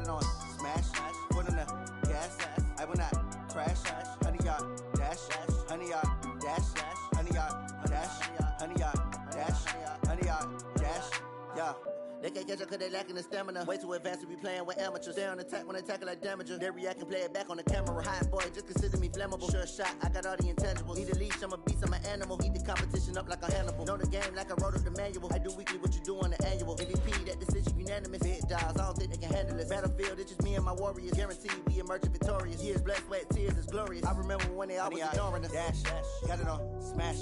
it on smash, foot on the gas, I will not crash, 100-yard dash, 100-yard dash, 100-yard dash, 100-yard dash, 100-yard dash, yeah. They can't catch up cause they lacking the stamina. Way too advanced to be playing with amateurs. Stay on attack when they tackle like damager. They react and play it back on the camera. Hot boy, just consider me flammable. Sure shot, I got all the intangibles. Need a leash, I'm a beast, I'm an animal. Heat the competition up like a Hannibal. Know the game like I wrote up the manual. I do weekly what you do on the annual. MVP, that decision unanimous. Big dials, I don't think they can handle it. Battlefield, it's just me and my warriors. Guaranteed we emerge victorious. Years, blood, sweat, tears, it's glorious. I remember when they always ignoring us. Dash, got it on smash,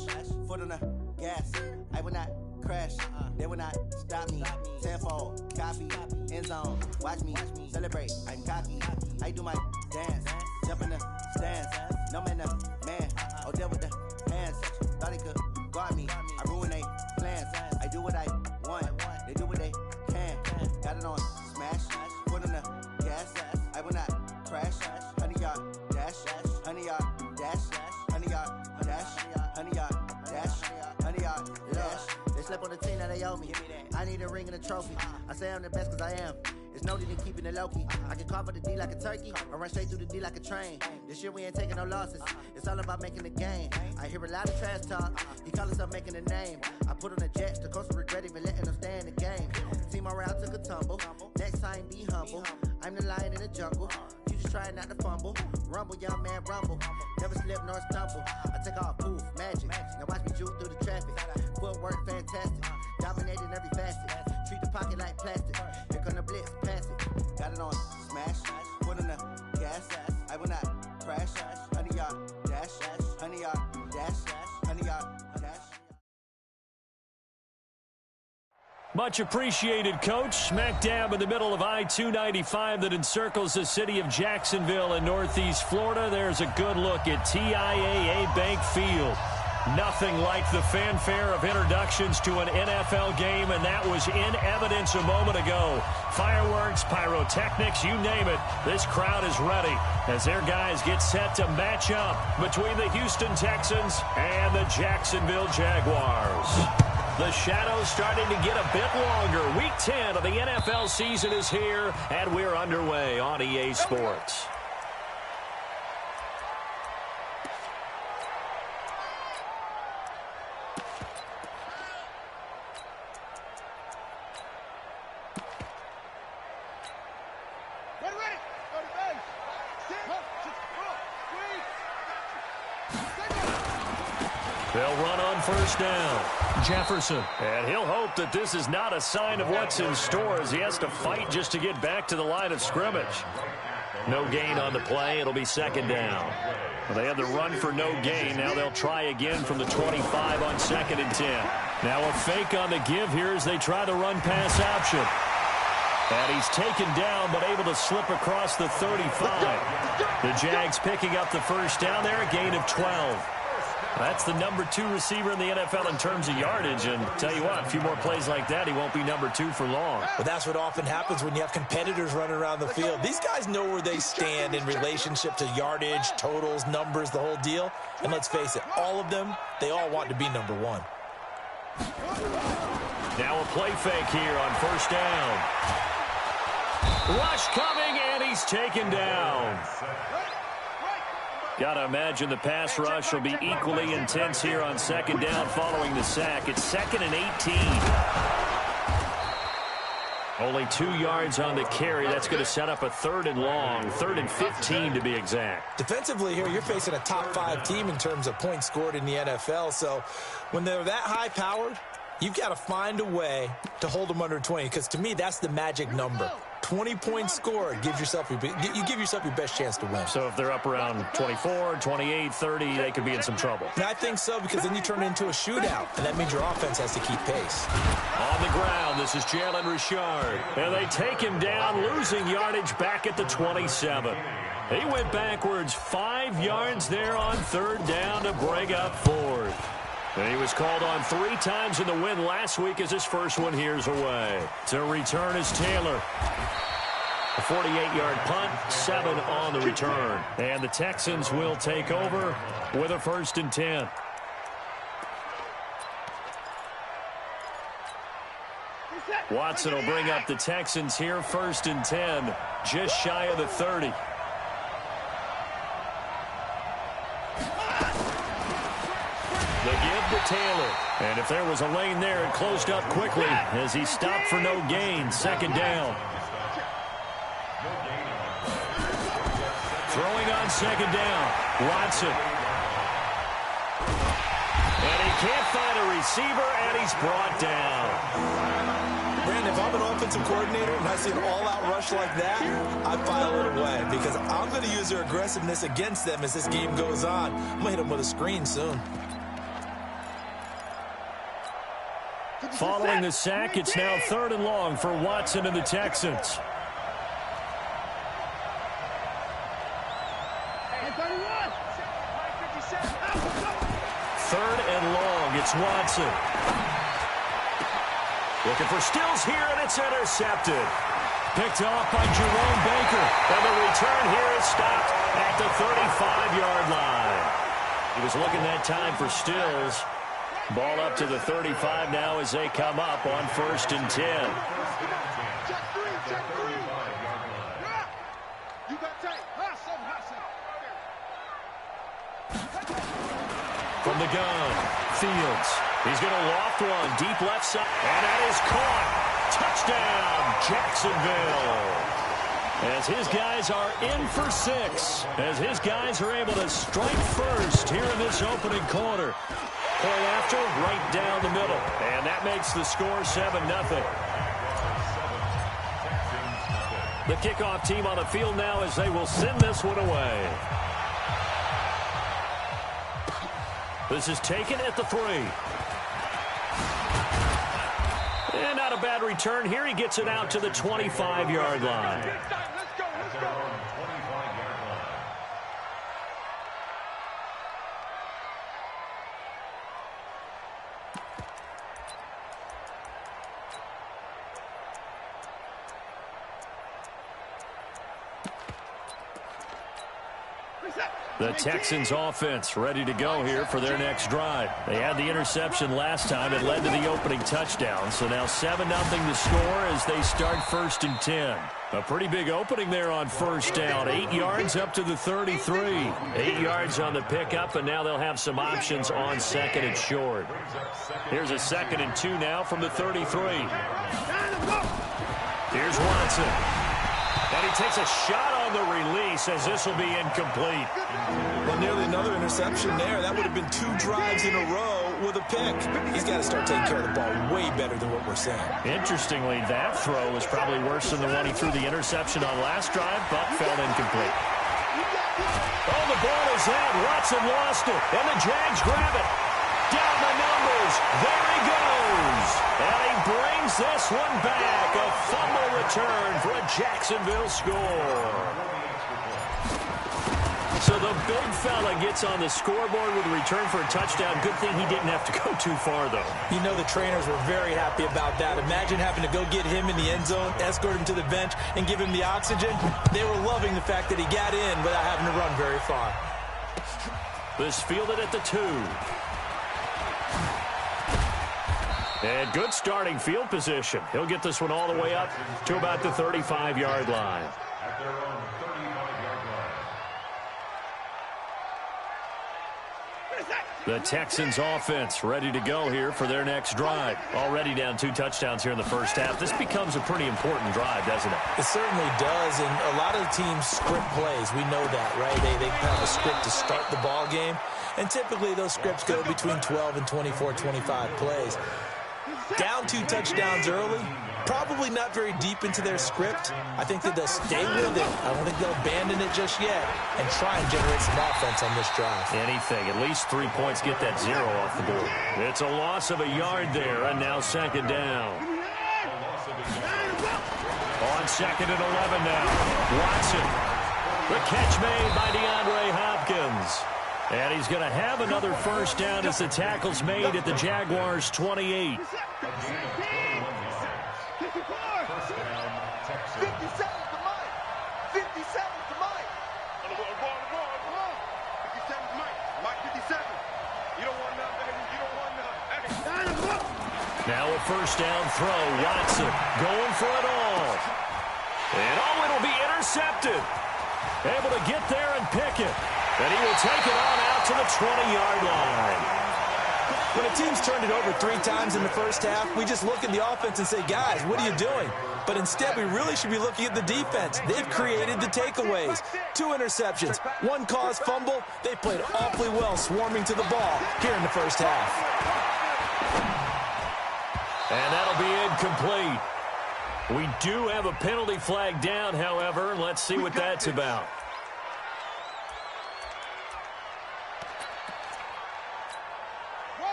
foot on the gas. I will not crash, they will not stop me. Tenfold, copy, end zone, watch me celebrate. I'm cocky, I do my dance, jump in the stands. No man, man, oh there with the hands. Thought he could guard me, I ruin they plans. I do what I want, they do what they can. Got it on smash, foot on the gas. I will not crash, 100-yard dash, 100-yard dash, 100-yard dash, 100-yard dash, 100-yard dash. They slept on the team, now they owe me. I need a ring and a trophy. I say I'm the best cause I am. It's no need in keeping it low-key. I can carve up the D like a turkey, or run straight through the D like a train. This year we ain't taking no losses. It's all about making the game. I hear a lot of trash talk. He call himself making a name. I put on the Jets, the coach will regret even letting them stay in the game. Team around took a tumble. Next time be humble. I'm the lion in the jungle. You just trying not to fumble. Rumble, young man, rumble. Never slip nor stumble. I take off, poof, magic. Now watch me juke through the traffic. Footwork fantastic. Dominating every facet. Treat the pocket like plastic. Here come the blitz, pass it. Got it on smash, foot on the gas. I will not crash, 100-yard dash, 100-yard dash, 100-yard dash. Much appreciated, Coach. Smack dab in the middle of I-295 that encircles the city of Jacksonville in Northeast Florida. There's a good look at TIAA Bank Field. Nothing like the fanfare of introductions to an NFL game, and that was in evidence a moment ago. Fireworks, pyrotechnics, you name it. This crowd is ready as their guys get set to match up between the Houston Texans and the Jacksonville Jaguars. The shadow's starting to get a bit longer. Week 10 of the NFL season is here, and we're underway on EA Sports. They'll run on first down. Jefferson. And he'll hope that this is not a sign of what's in store as he has to fight just to get back to the line of scrimmage. No gain on the play. It'll be second down. Well, they had the run for no gain. Now they'll try again from the 25 on 2nd and 10. Now a fake on the give here as they try the run-pass option. And he's taken down but able to slip across the 35. The Jags picking up the first down there, a gain of 12. That's the number 2 receiver in the NFL in terms of yardage, and tell you what, a few more plays like that, he won't be number 2 for long. But that's what often happens when you have competitors running around the field. These guys know where they stand in relationship to yardage, totals, numbers, the whole deal. And let's face it, all of them, they all want to be number 1. Now a play fake here on first down. Rush coming, and he's taken down. Got to imagine the pass rush will be equally intense here on second down following the sack. It's 2nd and 18. Only 2 yards on the carry. That's going to set up a 3rd and long, 3rd and 15 to be exact. Defensively here, you're facing a top 5 team in terms of points scored in the NFL. So when they're that high-powered, you've got to find a way to hold them under 20, because to me, that's the magic number. 20 points scored, you give yourself your best chance to win. So if they're up around 24, 28, 30, they could be in some trouble. And I think so, because then you turn it into a shootout, and that means your offense has to keep pace. On the ground, this is Jalen Richard. And they take him down, losing yardage back at the 27. He went backwards 5 yards there on 3rd down to bring up 4th. And he was called on 3 times in the win last week as his first one here's away. To return is Taylor. A 48-yard punt, 7 on the return. And the Texans will take over with a 1st and 10. Reset. Watson will bring up the Texans here, 1st and 10, just shy of the 30. The give to Taylor. And if there was a lane there, it closed up quickly as he stopped for no gain. 2nd down. Throwing on 2nd down. Watson. And he can't find a receiver, and he's brought down. Brandon, if I'm an offensive coordinator and I see an all-out rush like that, I file it away because I'm going to use their aggressiveness against them as this game goes on. I'm going to hit them with a screen soon. Following the sack, it's now 3rd and long for Watson and the Texans. 3rd and long, it's Watson. Looking for Stills here, and it's intercepted. Picked off by Jerome Baker. And the return here is stopped at the 35-yard line. He was looking that time for Stills. Ball up to the 35 now as they come up on 1st and 10. From the gun, Fields. He's going to loft one deep left side. And that is caught. Touchdown, Jacksonville. As his guys are in for 6. As his guys are able to strike first here in this opening quarter. Point after, right down the middle. And that makes the score 7-0. The kickoff team on the field now as they will send this one away. This is taken at the 3. And not a bad return here. He gets it out to the 25-yard line. The Texans offense ready to go here for their next drive. They had the interception last time. It led to the opening touchdown. So now 7-0 the score as they start 1st and 10. A pretty big opening there on 1st down. 8 yards up to the 33. 8 yards on the pickup, and now they'll have some options on 2nd and short. Here's a 2nd and 2 now from the 33. Here's Watson. And he takes a shot on the release as this will be incomplete. Well, nearly another interception there. That would have been 2 drives in a row with a pick. He's got to start taking care of the ball way better than what we're saying. Interestingly, that throw was probably worse than the one he threw the interception on last drive, but fell incomplete. Oh, the ball is out. Watson lost it, and the Jags grab it. Down the numbers. There he goes. And he brings this one back. A fumble return for a Jacksonville score. So the big fella gets on the scoreboard with a return for a touchdown. Good thing he didn't have to go too far, though. You know the trainers were very happy about that. Imagine having to go get him in the end zone, escort him to the bench, and give him the oxygen. They were loving the fact that he got in without having to run very far. This fielded at the 2. And good starting field position. He'll get this one all the way up to about the 35-yard line. The Texans offense ready to go here for their next drive. Already down 2 touchdowns here in the first half. This becomes a pretty important drive, doesn't it? It certainly does, and a lot of the teams script plays. We know that, right? They have a script to start the ball game, and typically those scripts go between 12 and 24, 25 plays. Down 2 touchdowns early, probably not very deep into their script. I think that they'll stay with it. I don't think they'll abandon it just yet and try and generate some offense on this drive. Anything. At least 3 points get that 0 off the board. It's a loss of a yard there, and now 2nd down. On 2nd and 11 now. Watson. The catch made by DeAndre Hopkins. And he's going to have another first down as the tackle's made at the Jaguars' 28. Now a first down throw. Watson going for it all. And it'll be intercepted. Able to get there and pick it. And he will take it on out to the 20-yard line. When a team's turned it over 3 times in the first half, we just look at the offense and say, guys, what are you doing? But instead, we really should be looking at the defense. They've created the takeaways. 2 interceptions, 1 caused fumble. They played awfully well swarming to the ball here in the first half. And that'll be incomplete. We do have a penalty flag down, however. Let's see what that's about.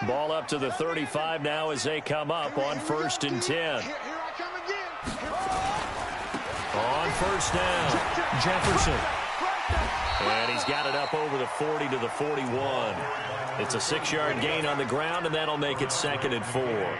Ball up to the 35 now as they come up on 1st and 10. On first down, Jefferson. And he's got it up over the 40 to the 41. It's a 6-yard gain on the ground, and that'll make it 2nd and 4.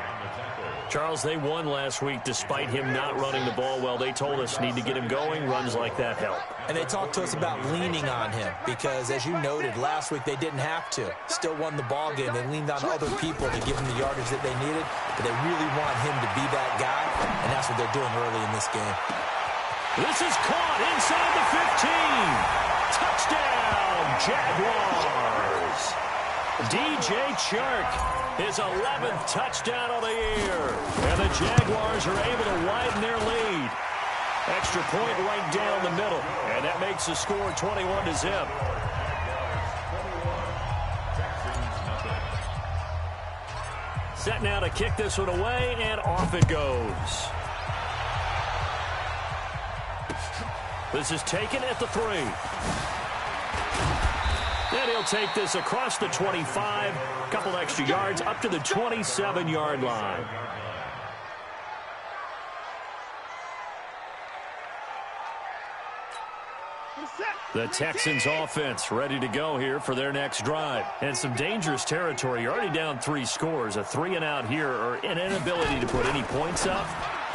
Charles, they won last week despite him not running the ball well. They told us need to get him going. Runs like that help. And they talked to us about leaning on him because, as you noted, last week they didn't have to. Still won the ball game. They leaned on other people to give him the yardage that they needed, but they really want him to be that guy, and that's what they're doing early in this game. This is caught inside the 15. Touchdown, Jaguars. DJ Chark, his 11th touchdown of the year. And the Jaguars are able to widen their lead. Extra point right down the middle. And that makes the score 21-0. Set now to kick this one away, and off it goes. This is taken at the 3. And he'll take this across the 25, a couple extra yards, up to the 27-yard line. The Texans offense ready to go here for their next drive. And some dangerous territory. You're already down 3 scores. A 3 and out here, or an inability to put any points up.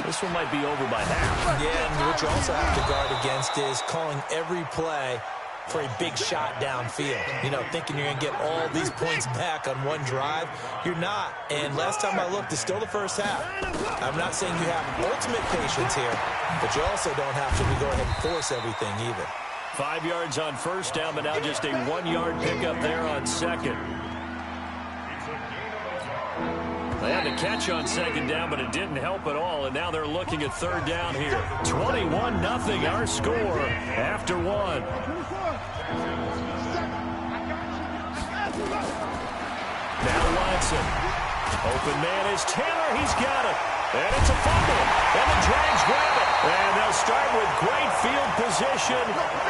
This one might be over by half. Yeah, and what you also have to guard against is calling every play for a big shot downfield. You know, thinking you're going to get all these points back on one drive. You're not. And last time I looked, it's still the first half. I'm not saying you have ultimate patience here, but you also don't have to go ahead and force everything either. 5 yards on first down, but now just a 1-yard pickup there on second. They had to catch on second down, but it didn't help at all, and now they're looking at third down here. 21-0, our score after 1. Now Watson. Open man is Taylor. He's got it. And it's a fumble. And the Jags grab it. And they'll start with great field position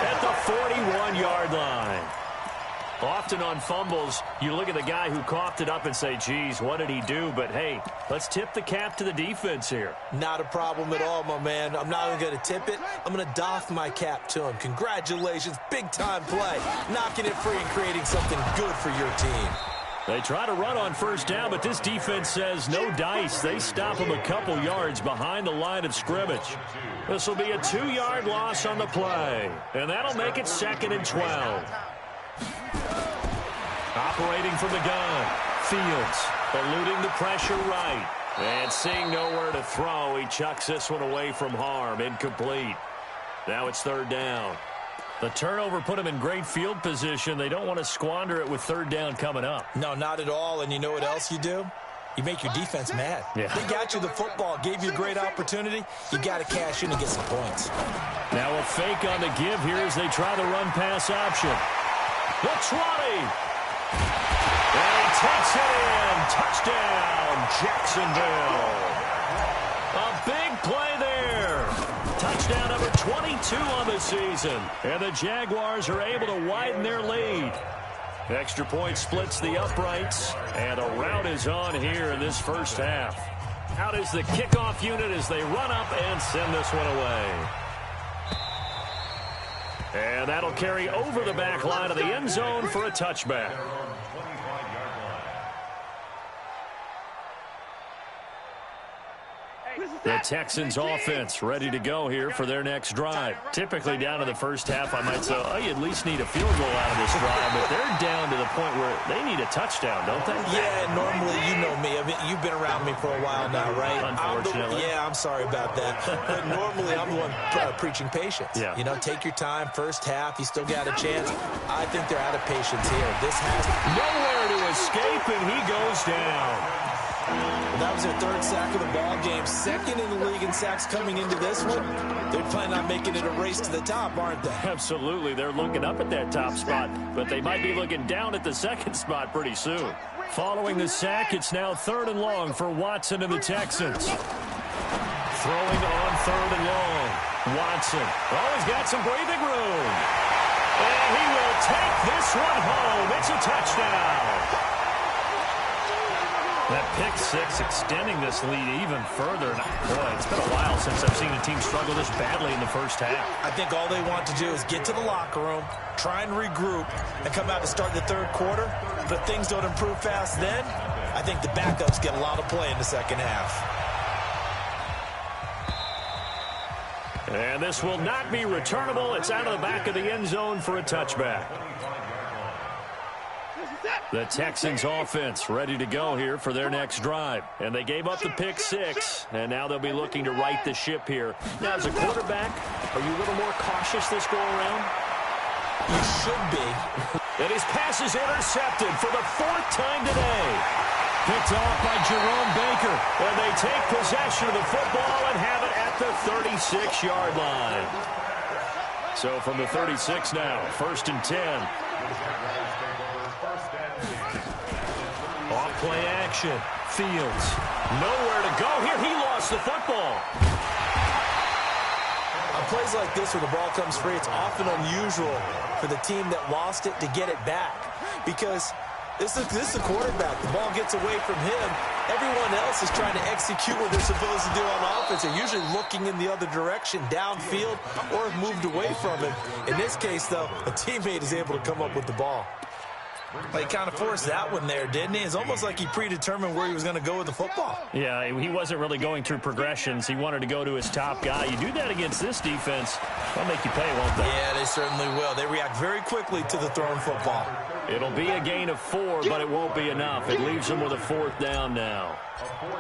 at the 41-yard line. Often on fumbles, you look at the guy who coughed it up and say, geez, what did he do? But, hey, let's tip the cap to the defense here. Not a problem at all, my man. I'm not even going to tip it. I'm going to doff my cap to him. Congratulations. Big-time play. Knocking it free and creating something good for your team. They try to run on first down, but this defense says no dice. They stop him a couple yards behind the line of scrimmage. This will be a 2-yard loss on the play, and that'll make it 2nd and 12. Operating from the gun, Fields eluding the pressure right. And seeing nowhere to throw, he chucks this one away from harm. Incomplete. Now it's third down. The turnover put him in great field position. They don't want to squander it with third down coming up. No, not at all. And you know what else you do? You make your defense mad. Yeah. They got you the football, gave you a great opportunity. You got to cash in and get some points. Now a fake on the give here as they try the run-pass option. The 20. And he takes it in. Touchdown, Jacksonville. A big play there. Touchdown number 22 on the season. And the Jaguars are able to widen their lead. Extra point splits the uprights. And a rout is on here in this first half. Out is the kickoff unit as they run up and send this one away. And that'll carry over the back line of the end zone for a touchback. The Texans offense ready to go here for their next drive. Typically down in the first half, I might say, oh, you at least need a field goal out of this drive, but they're down to the point where they need a touchdown, don't they? Yeah, normally, you know me. I mean, you've been around me for a while now, right? Unfortunately. I'm sorry about that. But normally, I'm the one preaching patience. Yeah. You know, take your time. First half, you still got a chance. I think they're out of patience here. This has nowhere to escape, and he goes down. That was their third sack of the ball game. Second in the league in sacks coming into this one. They're planning on making it a race to the top, aren't they? Absolutely. They're looking up at that top spot, but they might be looking down at the second spot pretty soon. Following the sack, it's now 3rd and long for Watson and the Texans. Throwing on 3rd and long. Watson. Oh, he's got some breathing room. And he will take this one home. It's a touchdown. That pick six extending this lead even further. Boy, it's been a while since I've seen a team struggle this badly in the first half. I think all they want to do is get to the locker room, try and regroup, and come out to start the third quarter. But if things don't improve fast then, I think the backups get a lot of play in the second half. And this will not be returnable. It's out of the back of the end zone for a touchback. The Texans offense ready to go here for their next drive. And they gave up the pick six, and now they'll be looking to right the ship here. Now, as a quarterback, are you a little more cautious this go-around? You should be. And his pass is intercepted for the 4th time today. Picked off by Jerome Baker. And they take possession of the football and have it at the 36-yard line. So from the 36 now, 1st and 10. Off play action. Fields. Nowhere to go here. He lost the football. On plays like this where the ball comes free, it's often unusual for the team that lost it to get it back. Because this is the quarterback. The ball gets away from him. Everyone else is trying to execute what they're supposed to do on offense. They're usually looking in the other direction, downfield, or have moved away from him. In this case, though, a teammate is able to come up with the ball. He kind of forced that one there, didn't he? It's almost like he predetermined where he was going to go with the football. Yeah, he wasn't really going through progressions. He wanted to go to his top guy. You do that against this defense, they'll make you pay, won't they? Yeah, they certainly will. They react very quickly to the thrown football. It'll be a gain of 4, but it won't be enough. It leaves them with a 4th down now.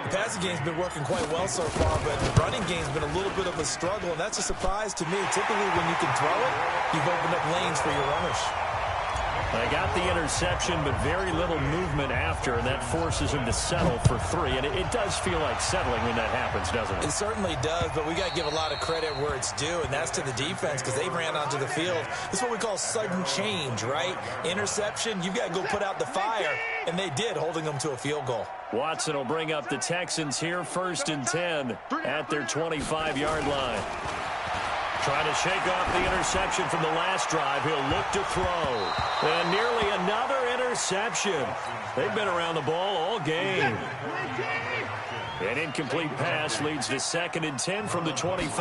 The passing game's been working quite well so far, but the running game's been a little bit of a struggle, and that's a surprise to me. Typically, when you can throw it, you've opened up lanes for your runners. They got the interception, but very little movement after, and that forces him to settle for 3. And it does feel like settling when that happens, doesn't it? It certainly does, but we got to give a lot of credit where it's due, and that's to the defense because they ran onto the field. This is what we call sudden change, right? Interception, you've got to go put out the fire, and they did, holding them to a field goal. Watson will bring up the Texans here, 1st and 10 at their 25-yard line. Trying to shake off the interception from the last drive. He'll look to throw. And nearly another interception. They've been around the ball all game. An incomplete pass leads to 2nd and 10 from the 25.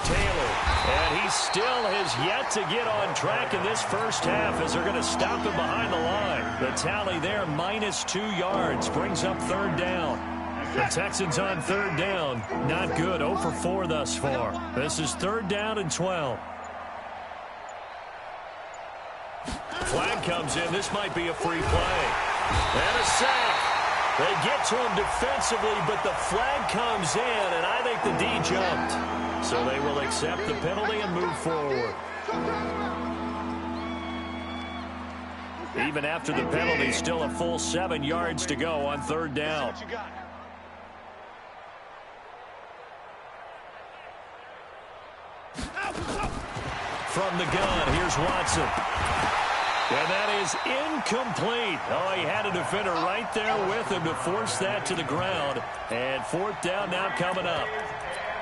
Taylor. And he still has yet to get on track in this first half as they're going to stop him behind the line. The tally there, -2 yards, brings up 3rd down. The Texans on 3rd down. Not good. 0 for 4 thus far. This is 3rd down and 12. Flag comes in. This might be a free play. And a sack. They get to him defensively, but the flag comes in, and I think the D jumped. So they will accept the penalty and move forward. Even after the penalty, still a full 7 yards to go on 3rd down. From the gun, here's Watson. And that is incomplete. Oh, he had a defender right there with him to force that to the ground. And 4th down now coming up.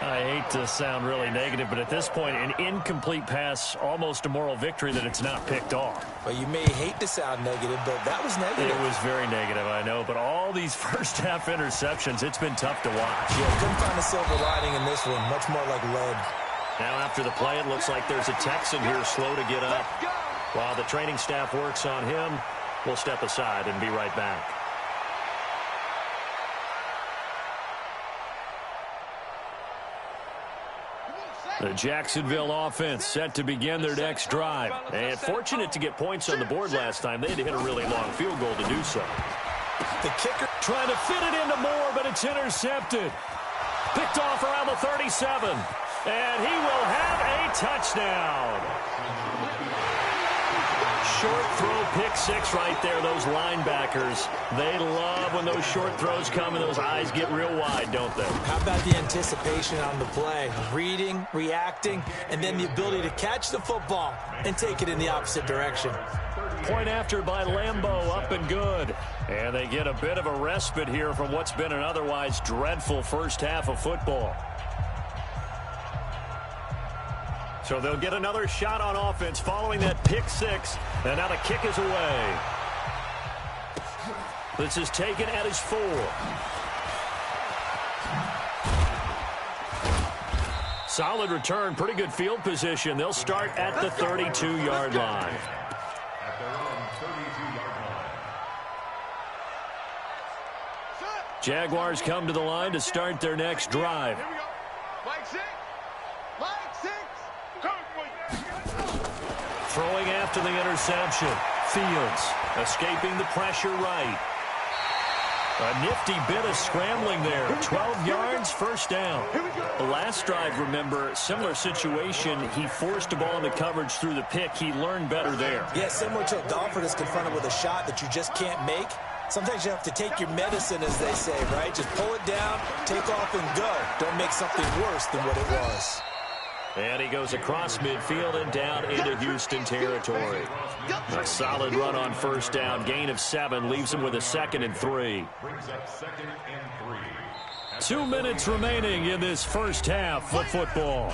I hate to sound really negative, but at this point, an incomplete pass, almost a moral victory that it's not picked off. Well, you may hate to sound negative, but that was negative. It was very negative, I know. But all these first-half interceptions, it's been tough to watch. Yeah, couldn't find a silver lining in this one. Much more like lead. Now after the play, it looks like there's a Texan here slow to get up. While the training staff works on him, we'll step aside and be right back. The Jacksonville offense set to begin their next drive. And fortunate to get points on the board last time. They had to hit a really long field goal to do so. The kicker trying to fit it into Moore, but it's intercepted. Picked off around the 37. And he will have a touchdown. Short throw, pick six right there. Those linebackers, they love when those short throws come and those eyes get real wide, don't they? How about the anticipation on the play? Reading, reacting, and then the ability to catch the football and take it in the opposite direction. Point after by Lambeau, up and good. And they get a bit of a respite here from what's been an otherwise dreadful first half of football. So they'll get another shot on offense following that pick six. And now the kick is away. This is taken at his 4. Solid return, pretty good field position. They'll start at the 32-yard line. Jaguars come to the line to start their next drive. Throwing after the interception. Fields escaping the pressure right. A nifty bit of scrambling there. 12 yards, first down. The last drive, remember, similar situation. He forced a ball into coverage through the pick. He learned better there. Yeah, similar to a golfer that's confronted with a shot that you just can't make. Sometimes you have to take your medicine, as they say, right? Just pull it down, take off, and go. Don't make something worse than what it was. And he goes across midfield and down into Houston territory. A solid run on first down. Gain of 7 leaves him with a 2nd and 3. 2 minutes remaining in this first half of football.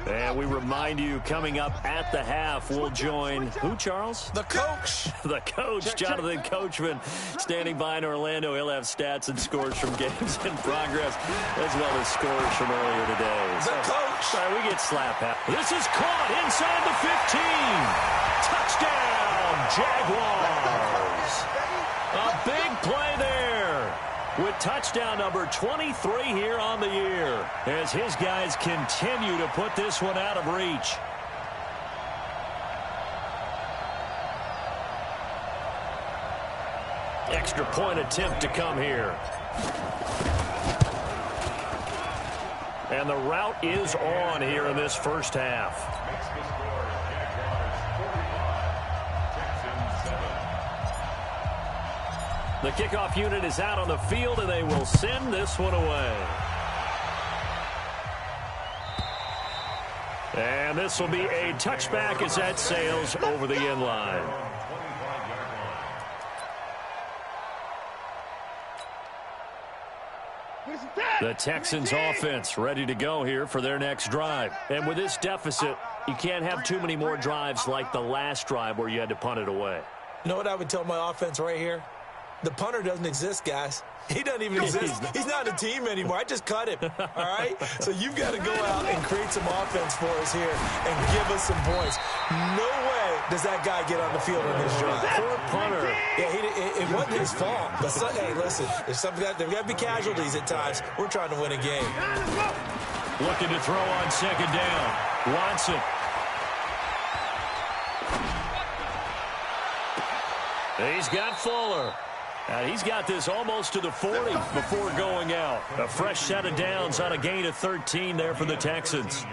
And we remind you, coming up at the half, we'll join who, Charles? The coach. The coach, Jonathan Coachman, standing by in Orlando. He'll have stats and scores from games in progress, as well as scores from earlier today. The coach. Sorry, we get slap hat. This is caught inside the 15. Touchdown, Jaguars. A big play there, with touchdown number 23 here on the year, as his guys continue to put this one out of reach. Extra point attempt to come here. And the route is on here in this first half. The kickoff unit is out on the field, and they will send this one away. And this will be a touchback as that sails over the end line. The Texans offense ready to go here for their next drive. And with this deficit, you can't have too many more drives like the last drive where you had to punt it away. You know what I would tell my offense right here? The punter doesn't exist, guys. He doesn't even exist. He's not a team anymore. I just cut him, all right? So you've got to go out and create some offense for us here and give us some points. No way does that guy get on the field on this drive. Poor punter. Yeah, it wasn't his fault. But, hey, listen, there's got to be casualties at times. We're trying to win a game. Looking to throw on second down. Watson. He's got Fuller. And he's got this almost to the 40 before going out. A fresh set of downs on a gain of 13 there for the Texans.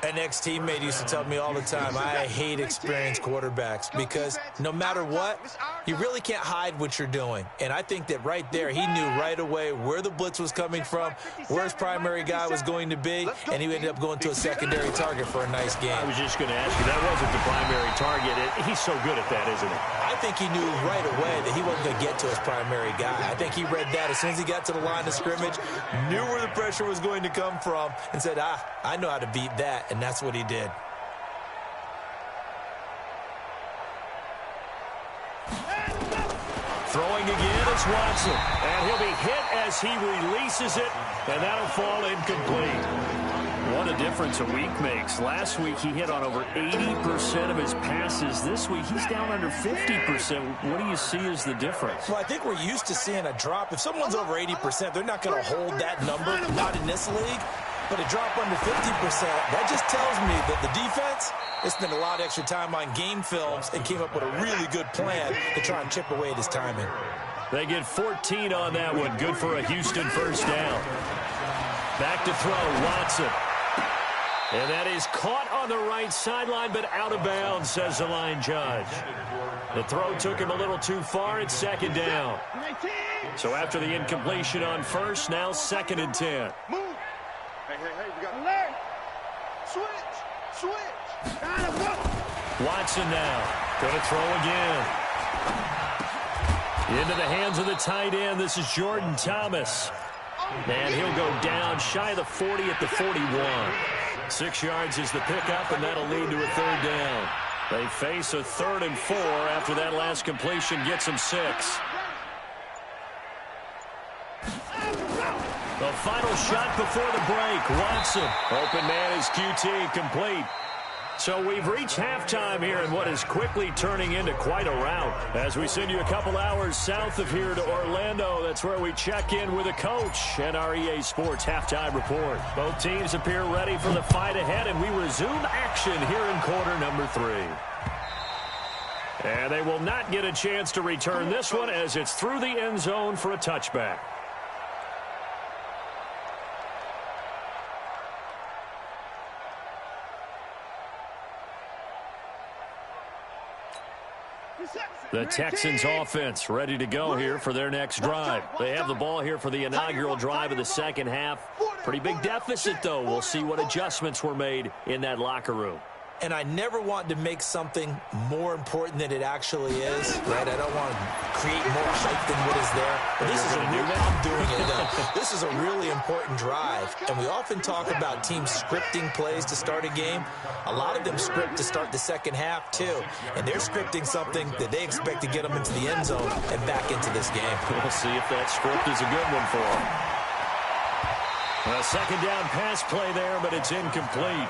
An ex-teammate used to tell me all the time, I hate experienced quarterbacks because no matter what, you really can't hide what you're doing. And I think that right there, he knew right away where the blitz was coming from, where his primary guy was going to be, and he ended up going to a secondary target for a nice game. I was just going to ask you, that wasn't the primary target. He's so good at that, isn't he? I think he knew right away that he wasn't going to get to his primary guy. I think he read that as soon as he got to the line of scrimmage, knew where the pressure was going to come from, and said, I know how to beat that. And that's what he did. Throwing again is Watson. And he'll be hit as he releases it, and that'll fall incomplete. What a difference a week makes. Last week he hit on over 80% of his passes. This week he's down under 50%. What do you see as the difference? Well, I think we're used to seeing a drop. If someone's over 80%, they're not going to hold that number, not in this league. But a drop under 50%, that just tells me that the defense has spent a lot of extra time on game films and came up with a really good plan to try and chip away at his timing. They get 14 on that one. Good for a Houston first down. Back to throw, Watson. And that is caught on the right sideline, but out of bounds, says the line judge. The throw took him a little too far. It's second down. So after the incompletion on first, now 2nd and 10. Hey, we got to learn. Switch. Watson now. Going to throw again. Into the hands of the tight end. This is Jordan Thomas. And he'll go down shy of the 40 at the 41. 6 yards is the pickup, and that'll lead to a 3rd down. They face a 3rd and 4 after that last completion gets them 6. The final shot before the break. Watson. Open man is QT, complete. So we've reached halftime here in what is quickly turning into quite a rout. As we send you a couple hours south of here to Orlando, that's where we check in with a coach and our EA Sports halftime report. Both teams appear ready for the fight ahead, and we resume action here in quarter number 3. And they will not get a chance to return this one as it's through the end zone for a touchback. The Texans offense ready to go here for their next drive. They have the ball here for the inaugural drive of the second half. Pretty big deficit, though. We'll see what adjustments were made in that locker room. And I never want to make something more important than it actually is, right? I don't want to create more hype than what is there. But this is This is a really important drive. And we often talk about teams scripting plays to start a game. A lot of them script to start the second half, too. And they're scripting something that they expect to get them into the end zone and back into this game. We'll see if that script is a good one for them. A second down pass play there, but it's incomplete.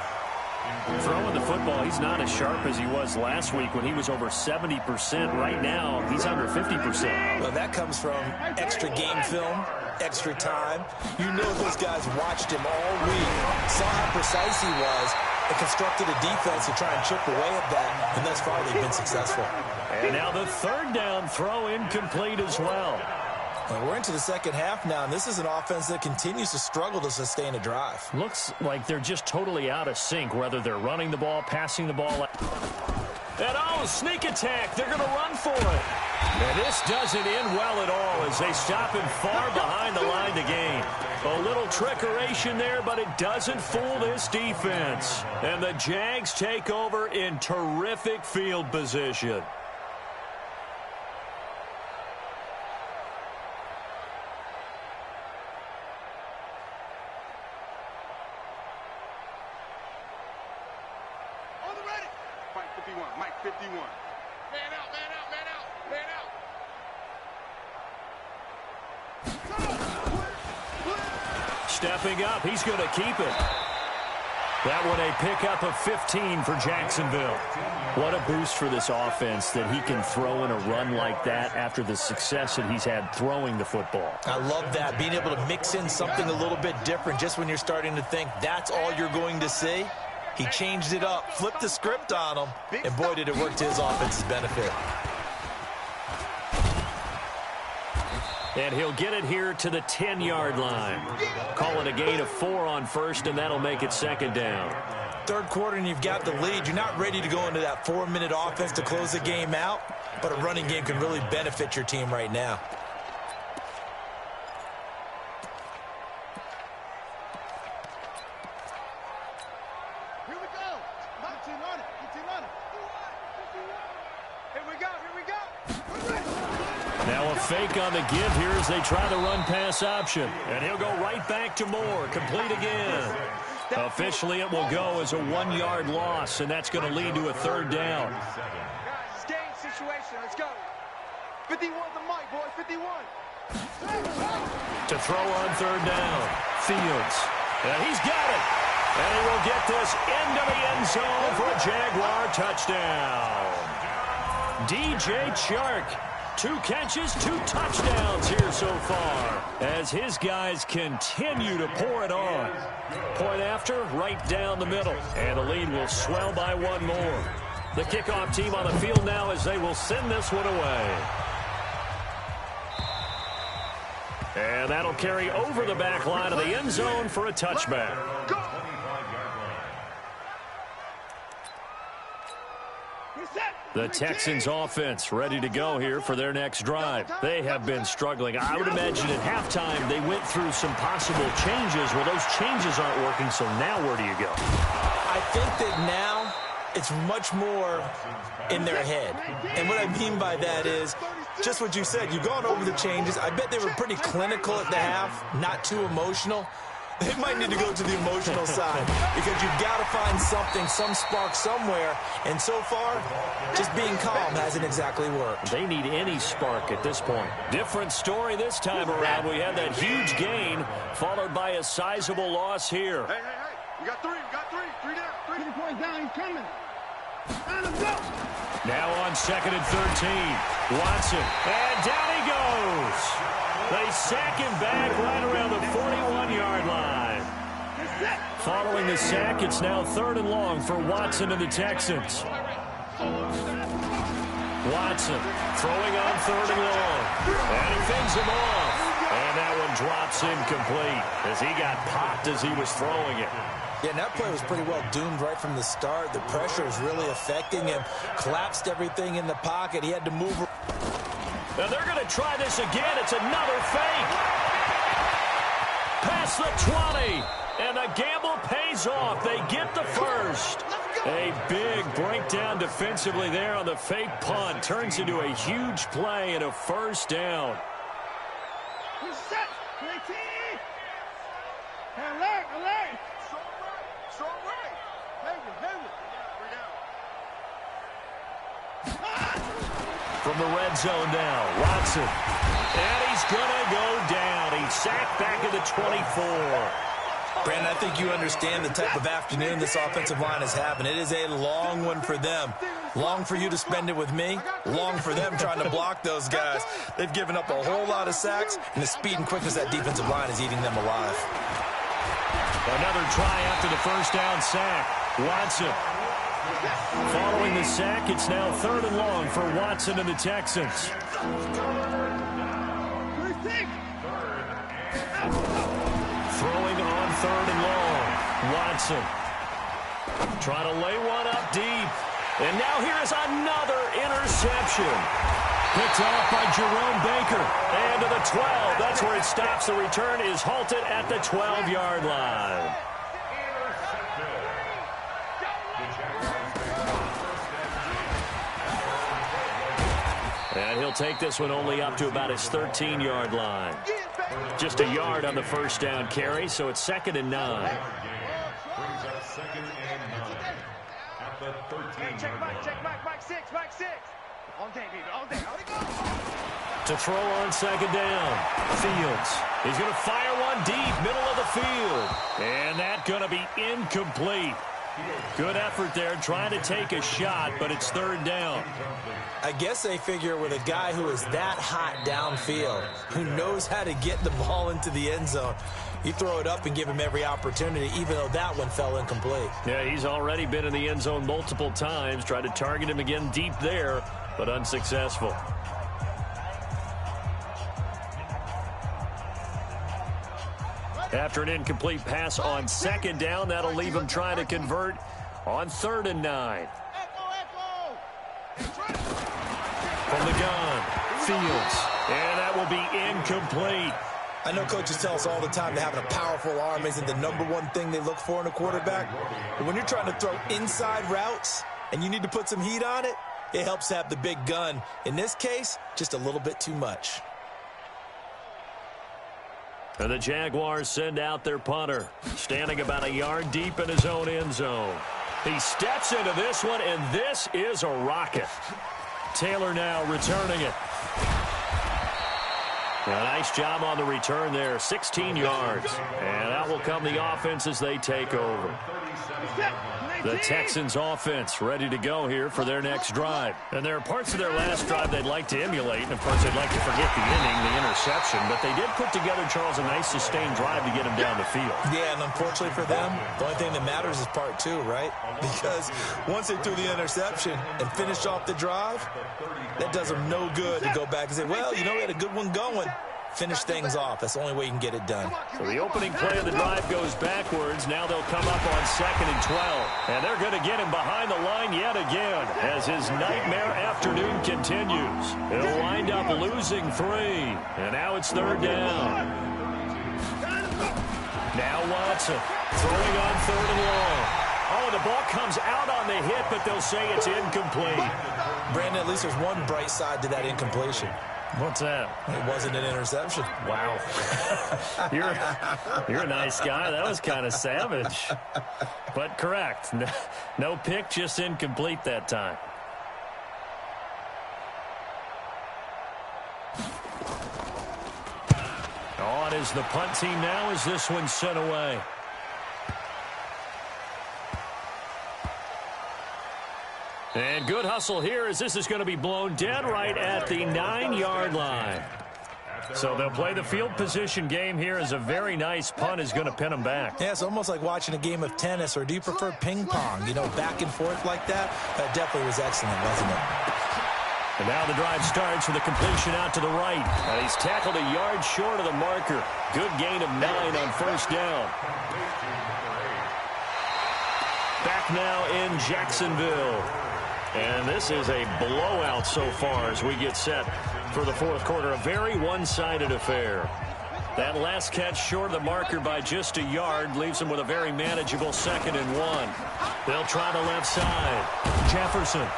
Throwing the football, he's not as sharp as he was last week when he was over 70%. Right now, he's under 50%. Well, that comes from extra game film, extra time. You know those guys watched him all week, saw how precise he was, and constructed a defense to try and chip away at that, and thus far they've been successful. And now the 3rd down throw incomplete as well. And we're into the second half now, and this is an offense that continues to struggle to sustain a drive. Looks like they're just totally out of sync, whether they're running the ball, passing the ball. And sneak attack. They're going to run for it. And this doesn't end well at all as they stop him far behind the line to gain. A little trickeration there, but it doesn't fool this defense. And the Jags take over in terrific field position. Mike 51. Man out. Stepping up, he's going to keep it. That one a pickup of 15 for Jacksonville. What a boost for this offense that he can throw in a run like that after the success that he's had throwing the football. I love that, being able to mix in something a little bit different just when you're starting to think that's all you're going to see. He changed it up, flipped the script on him, and boy, did it work to his offense's benefit. And he'll get it here to the 10-yard line. Call it a gain of 4 on first, and that'll make it 2nd down. Third quarter, and you've got the lead. You're not ready to go into that 4-minute offense to close the game out, but a running game can really benefit your team right now. Fake on the give here as they try the run-pass option. And he'll go right back to Moore. Complete again. Officially, it will go as a 1-yard loss, and that's going to lead to a 3rd down. Guys, game situation. Let's go. 51 the mic, boy. 51. To throw on 3rd down. Fields. And he's got it. And he will get this into the end zone for a Jaguar touchdown. DJ Chark, 2 catches, 2 touchdowns here so far, as his guys continue to pour it on. Point after, right down the middle, and the lead will swell by 1 more. The kickoff team on the field now as they will send this one away. And that'll carry over the back line of the end zone for a touchback. The Texans offense ready to go here for their next drive. They have been struggling. I would imagine at halftime they went through some possible changes. Well, those changes aren't working, so now where do you go? I think that now it's much more in their head. And what I mean by that is just what you said. You've gone over the changes. I bet they were pretty clinical at the half, not too emotional. They might need to go to the emotional side because you've got to find something, some spark somewhere. And so far, just being calm hasn't exactly worked. They need any spark at this point. Different story this time around. We had that huge gain followed by a sizable loss here. Hey. We got 3 down. 3 points down, he's coming. Let's go. Now on 2nd and 13. Watson. And down he goes. They sack him back right around the 41-yard line. Following the sack, it's now 3rd and long for Watson and the Texans. Watson throwing on 3rd and long. And he fends him off. And that one drops incomplete as he got popped as he was throwing it. Yeah, and that play was pretty well doomed right from the start. The pressure was really affecting him. Collapsed everything in the pocket. He had to move. Now they're going to try this again. It's another fake. Past the 20. And the gamble pays off. They get the first. A big breakdown defensively there on the fake punt. Turns into a huge play and a 1st down. Alert. Strong right. From the red zone now, Watson. And he's going to go down. He's sacked back at the 24. Brandon, I think you understand the type of afternoon this offensive line is having. It is a long one for them. Long for you to spend it with me. Long for them trying to block those guys. They've given up a whole lot of sacks, and the speed and quickness of that defensive line is eating them alive. Another try after the 1st down sack. Watson. Following the sack, it's now 3rd and long for Watson and the Texans. Throwing on 3rd and long. Watson. Trying to lay one up deep. And now here's another interception. Picked off by Jerome Baker. And to the 12. That's where it stops. The return is halted at the 12-yard line. And he'll take this one only up to about his 13-yard line. Just a yard on the 1st down carry, so it's 2nd and 9. Brings up 2nd and 9 at the 13. Check Mike 6. All day, baby, all day. To throw on 2nd down. Fields. He's going to fire one deep, middle of the field. And that's going to be incomplete. Good effort there, trying to take a shot, but it's 3rd down. I guess they figure with a guy who is that hot downfield, who knows how to get the ball into the end zone, you throw it up and give him every opportunity, even though that one fell incomplete. Yeah, he's already been in the end zone multiple times. Tried to target him again deep there, but unsuccessful. After an incomplete pass on 2nd down, that'll leave him trying to convert on 3rd and 9. From the gun, Fields. And that will be incomplete. I know coaches tell us all the time that having a powerful arm isn't the #1 thing they look for in a quarterback. But when you're trying to throw inside routes and you need to put some heat on it, it helps to have the big gun. In this case, just a little bit too much. And the Jaguars send out their punter, standing about a yard deep in his own end zone. He steps into this one, and this is a rocket. Taylor now returning it. A nice job on the return there, 16 yards. And that will come the offense as they take over. The Texans offense ready to go here for their next drive. And there are parts of their last drive they'd like to emulate. And, of course, they'd like to forget the inning, the interception. But they did put together, Charles, a nice sustained drive to get them down the field. Yeah, and unfortunately for them, the only thing that matters is part two, right? Because once they threw the interception and finished off the drive, that does them no good to go back and say, well, you know, we had a good one going. Finish things off. That's the only way you can get it done. So the opening play of the drive goes backwards. Now they'll come up on 2nd and 12. And they're going to get him behind the line yet again as his nightmare afternoon continues. He'll wind up losing 3. And now it's 3rd down. Now Watson throwing on 3rd and long. Oh, the ball comes out on the hit, but they'll say it's incomplete. Brandon, at least there's one bright side to that incompletion. What's that? It wasn't an interception. Wow. You're a nice guy. That was kind of savage. But correct. No pick, just incomplete that time. On is the punt team now as this one's sent away. And good hustle here as this is going to be blown dead right at the 9-yard line. So they'll play the field position game here as a very nice punt is going to pin them back. Yeah, it's almost like watching a game of tennis, or do you prefer ping pong? You know, back and forth like that? That definitely was excellent, wasn't it? And now the drive starts with a completion out to the right. And he's tackled a yard short of the marker. Good gain of 9 on 1st down. Back now in Jacksonville. And this is a blowout so far as we get set for the 4th quarter. A very one-sided affair. That last catch short of the marker by just a yard leaves them with a very manageable 2nd and 1. They'll try the left side. Jefferson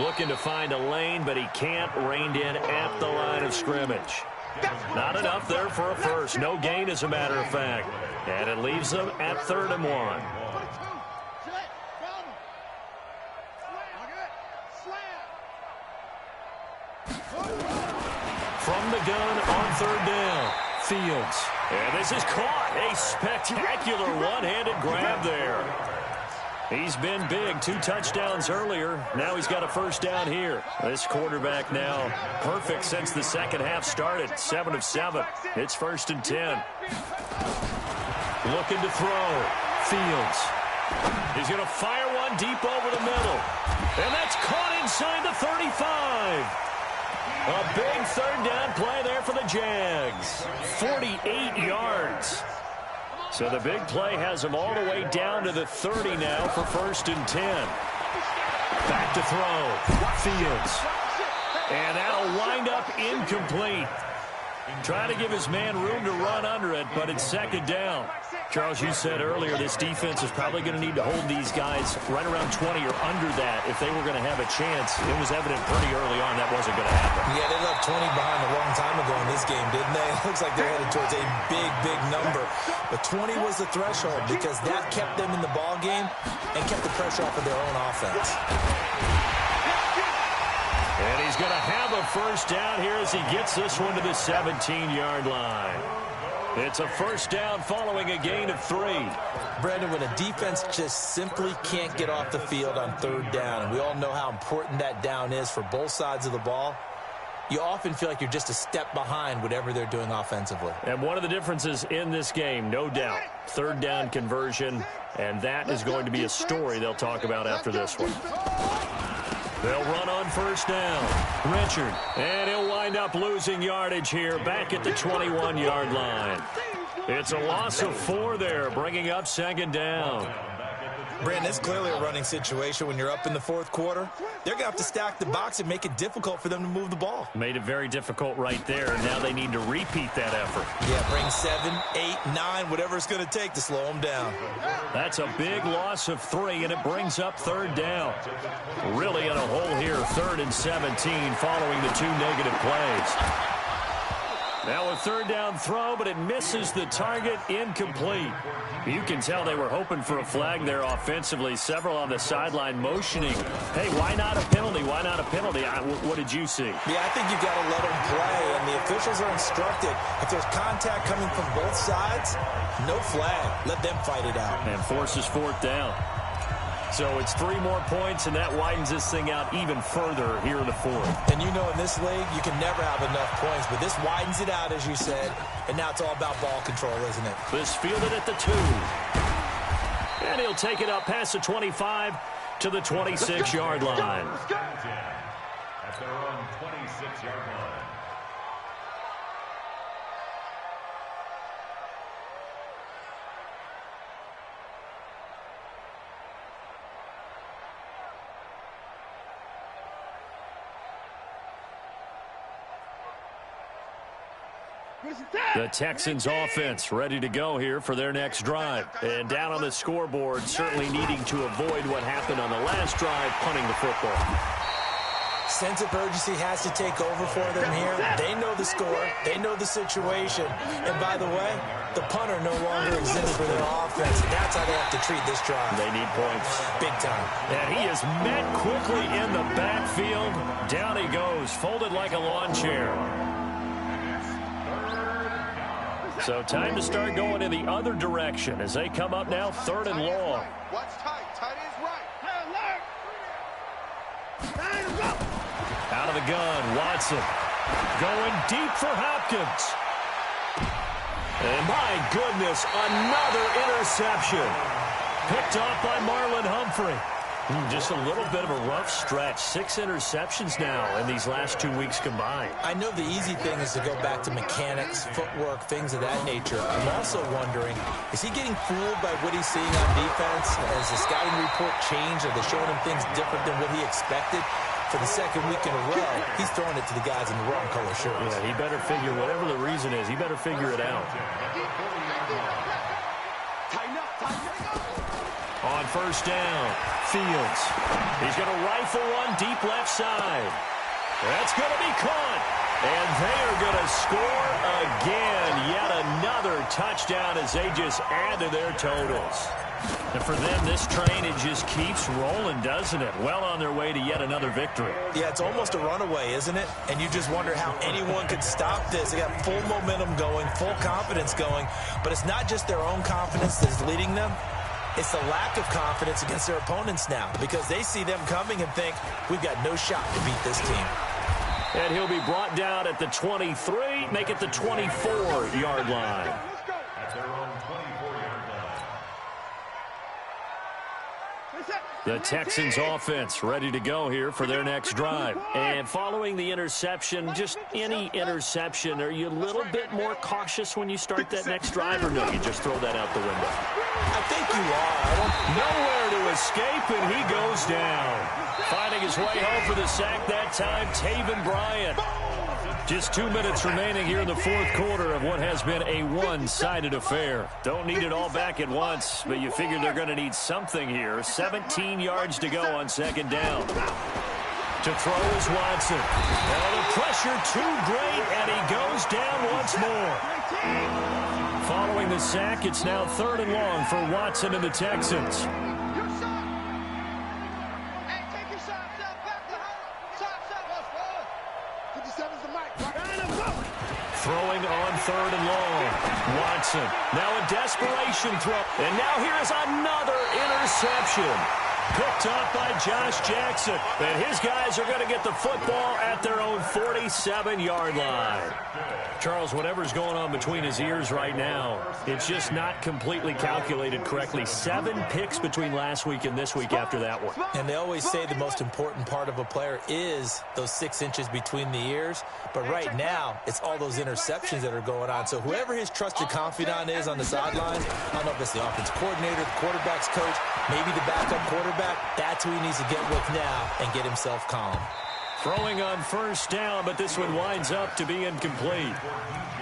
looking to find a lane, but he can't. Reined in at the line of scrimmage. Not enough there for a first. No gain, as a matter of fact. And it leaves them at 3rd and 1. From the gun on 3rd down, Fields. And this is caught. A spectacular one-handed grab there. He's been big. 2 touchdowns earlier. Now he's got a 1st down here. This quarterback now perfect since the second half started. 7 of 7. It's 1st and 10. Looking to throw. Fields. He's going to fire one deep over the middle. And that's caught inside the 35. A big 3rd down play there for the Jags. 48 yards. So the big play has them all the way down to the 30 now for 1st and 10. Back to throw. Fields. And that'll wind up incomplete. Trying to give his man room to run under it, but it's 2nd down. Charles, you said earlier this defense is probably going to need to hold these guys right around 20 or under that if they were going to have a chance. It was evident pretty early on that wasn't going to happen. Yeah, they left 20 behind a long time ago in this game, didn't they? It looks like they're headed towards a big, big number. But 20 was the threshold because that kept them in the ball game and kept the pressure off of their own offense. And he's going to have a 1st down here as he gets this one to the 17-yard line. It's a 1st down following a gain of 3. Brandon, when a defense just simply can't get off the field on 3rd down, and we all know how important that down is for both sides of the ball, you often feel like you're just a step behind whatever they're doing offensively. And one of the differences in this game, no doubt, 3rd down conversion, and that is going to be a story they'll talk about after this one. They'll run on 1st down. Richard. And he'll wind up losing yardage here back at the 21-yard line. It's a loss of 4 there, bringing up 2nd down. Brandon, it's clearly a running situation when you're up in the 4th quarter. They're going to have to stack the box and make it difficult for them to move the ball. Made it very difficult right there. Now they need to repeat that effort. Yeah, bring 7, 8, 9, whatever it's going to take to slow them down. That's a big loss of 3, and it brings up 3rd down. Really in a hole here, 3rd and 17 following the 2 negative plays. Now a third down throw, but it misses the target, incomplete. You can tell they were hoping for a flag there offensively. Several on the sideline motioning, hey, why not a penalty? Why not a penalty? What did you see? Yeah, I think you've got to let them play, and the officials are instructed. If there's contact coming from both sides, no flag. Let them fight it out. And forces fourth down. So it's 3 more points, and that widens this thing out even further here in the fourth. And you know in this league, you can never have enough points, but this widens it out, as you said, and now it's all about ball control, isn't it? This fielded at the 2. And he'll take it up past the 25 to the 26-yard line. At their own 26-yard line. The Texans offense ready to go here for their next drive. And down on the scoreboard, certainly needing to avoid what happened on the last drive, punting the football. Sense of urgency has to take over for them here. They know the score. They know the situation. And by the way, the punter no longer exists for their offense. That's how they have to treat this drive. They need points. Big time. And he is met quickly in the backfield. Down he goes, folded like a lawn chair. So time to start going in the other direction as they come up now 3rd and long. Watch tight. Tight is right. Out of the gun, Watson. Going deep for Hopkins. And my goodness, another interception. Picked off by Marlon Humphrey. Just a little bit of a rough stretch. 6 interceptions now in these last 2 weeks combined. I know the easy thing is to go back to mechanics, footwork, things of that nature. I'm also wondering, is he getting fooled by what he's seeing on defense? Has the scouting report changed? Are they showing him things different than what he expected? For the second week in a row, he's throwing it to the guys in the wrong color shirts. Yeah, he better figure, whatever the reason is, he better figure it out. On first down, Fields. He's going to rifle one deep left side. That's going to be caught. And they are going to score again. Yet another touchdown as they just add to their totals. And for them, this train, it just keeps rolling, doesn't it? Well on their way to yet another victory. Yeah, it's almost a runaway, isn't it? And you just wonder how anyone could stop this. They got full momentum going, full confidence going. But it's not just their own confidence that's leading them. It's the lack of confidence against their opponents now because they see them coming and think, we've got no shot to beat this team. And he'll be brought down at the 23, make it the 24-yard line. At their own 24-yard line. The Texans offense ready to go here for their next drive. And following the interception, just any interception, are you a little bit more cautious when you start that next drive, or no, you just throw that out the window? I think you are. Nowhere to escape, and he goes down. Finding his way home for the sack that time, Taven Bryant. Just 2 minutes remaining here in the fourth quarter of what has been a one-sided affair. Don't need it all back at once, but you figure they're going to need something here. 17 yards to go on second down. To throw is Watson. Now the pressure too great, and he goes down once more. Following the sack, it's now 3rd and long for Watson and the Texans. Throwing on 3rd and long. Watson. Now a desperation throw. And now here is another interception. Picked off by Josh Jackson. And his guys are going to get the football at their own 47-yard line. Charles, whatever's going on between his ears right now, it's just not completely calculated correctly. 7 picks between last week and this week after that one. And they always say the most important part of a player is those 6 inches between the ears. But right now, it's all those interceptions that are going on. So whoever his trusted confidant is on the sidelines, I don't know if it's the offensive coordinator, the quarterback's coach, maybe the backup quarterback, that's who he needs to get with now and get himself calm. Throwing on first down, but this one winds up to be incomplete.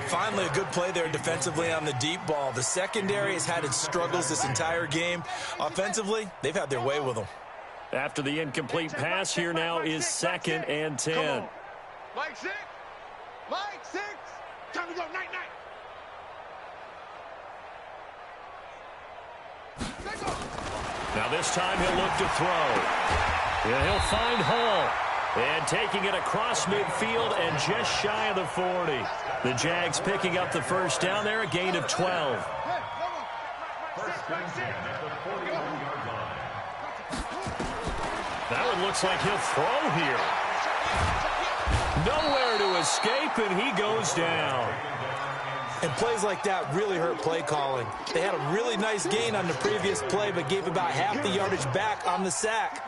Finally, a good play there defensively on the deep ball. The secondary has had its struggles this entire game. Offensively, they've had their way with them. After the incomplete pass, here now is 2nd and 10. Mike 6. Mike 6. Time to go. Night, night. Now this time he'll look to throw. Yeah, he'll find Hall. And taking it across midfield and just shy of the 40. The Jags picking up the first down there, a gain of 12. That one looks like he'll throw here. Nowhere to escape, and he goes down. And plays like that really hurt play calling. They had a really nice gain on the previous play, but gave about half the yardage back on the sack.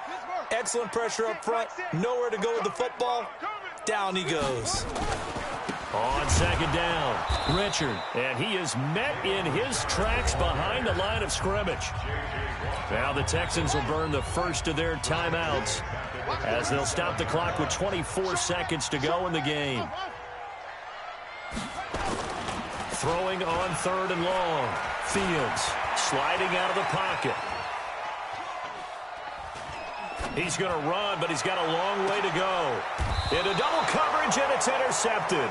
Excellent pressure up front. Nowhere to go with the football. Down he goes. On second down, Richard. And he is met in his tracks behind the line of scrimmage. Now the Texans will burn the first of their timeouts as they'll stop the clock with 24 seconds to go in the game. Throwing on third and long. Fields sliding out of the pocket. He's going to run, but he's got a long way to go. Into double coverage, and it's intercepted.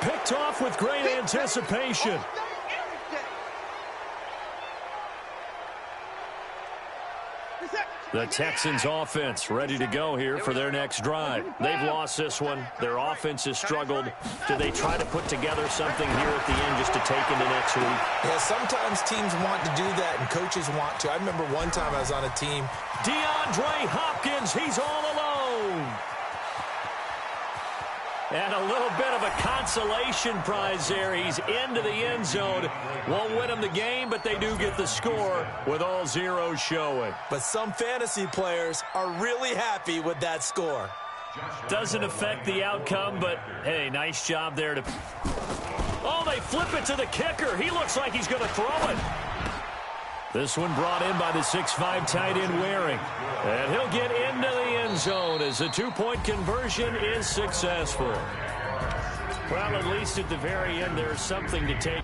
Picked off with great anticipation. The Texans offense ready to go here for their next drive. They've lost this one. Their offense has struggled. Do they try to put together something here at the end just to take into next week? Yeah, sometimes teams want to do that and coaches want to. I remember one time I was on a team. DeAndre Hopkins, he's all alone. And a little bit of a consolation prize there. He's into the end zone. Won't win him the game, but they do get the score with all zeros showing. But some fantasy players are really happy with that score. Doesn't affect the outcome, but, hey, nice job there. Oh, they flip it to the kicker. He looks like he's going to throw it. This one brought in by the 6'5" tight end Waring. And he'll get into the end zone as the two-point conversion is successful. Well, at least at the very end, there's something to take.